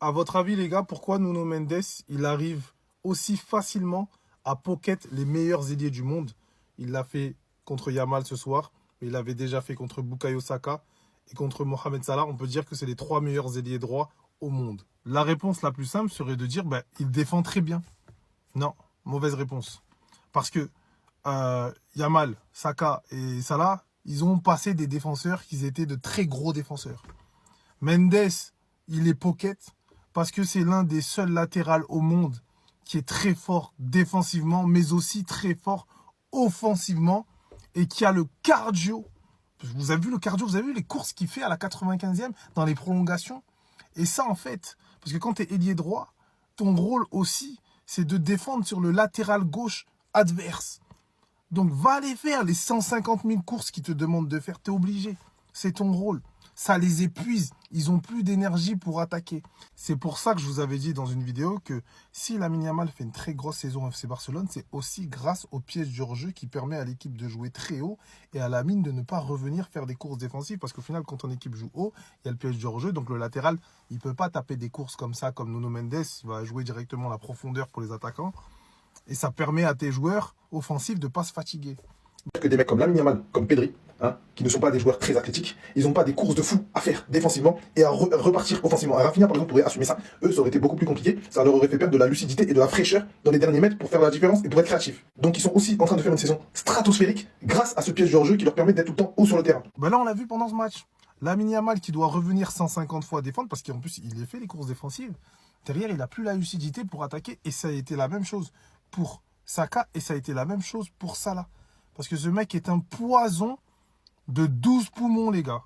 À votre avis, les gars, pourquoi Nuno Mendes, il arrive aussi facilement à pocket les meilleurs ailiers du monde? Il l'a fait contre Yamal ce soir, mais il l'avait déjà fait contre Bukayo Saka et contre Mohamed Salah. On peut dire que c'est les trois meilleurs ailiers droits au monde. La réponse la plus simple serait de dire, il défend très bien. Non, mauvaise réponse. Parce que Yamal, Saka et Salah, ils ont passé des défenseurs qui étaient de très gros défenseurs. Mendes, il est pocket parce que c'est l'un des seuls latérales au monde qui est très fort défensivement, mais aussi très fort offensivement et qui a le cardio. Vous avez vu le cardio, vous avez vu les courses qu'il fait à la 95e dans les prolongations. Et ça, en fait, parce que quand tu es ailier droit, ton rôle aussi, c'est de défendre sur le latéral gauche adverse. Donc, va aller faire les 150 000 courses qu'ils te demandent de faire. Tu es obligé. C'est ton rôle. Ça les épuise. Ils n'ont plus d'énergie pour attaquer. C'est pour ça que je vous avais dit dans une vidéo que si Lamine Yamal fait une très grosse saison au FC Barcelone, c'est aussi grâce au piège du hors-jeu qui permet à l'équipe de jouer très haut et à Lamine de ne pas revenir faire des courses défensives. Parce qu'au final, quand ton équipe joue haut, il y a le piège du hors-jeu. Donc le latéral, il ne peut pas taper des courses comme ça, comme Nuno Mendes. Il va jouer directement la profondeur pour les attaquants. Et ça permet à tes joueurs offensifs de ne pas se fatiguer. Que des mecs comme Lamine Yamal, comme Pedri, qui ne sont pas des joueurs très athlétiques, ils n'ont pas des courses de fou à faire défensivement et à repartir offensivement. Un Rafinha, par exemple, pourrait assumer ça. Eux, ça aurait été beaucoup plus compliqué. Ça leur aurait fait perdre de la lucidité et de la fraîcheur dans les derniers mètres pour faire la différence et pour être créatifs. Donc, ils sont aussi en train de faire une saison stratosphérique grâce à ce piège de hors-jeu qui leur permet d'être tout le temps haut sur le terrain. Là, on l'a vu pendant ce match. Lamine Yamal qui doit revenir 150 fois défendre parce qu'en plus, il a fait les courses défensives. Derrière, il n'a plus la lucidité pour attaquer et ça a été la même chose pour Saka et ça a été la même chose pour Salah. Parce que ce mec est un poison de 12 poumons, les gars.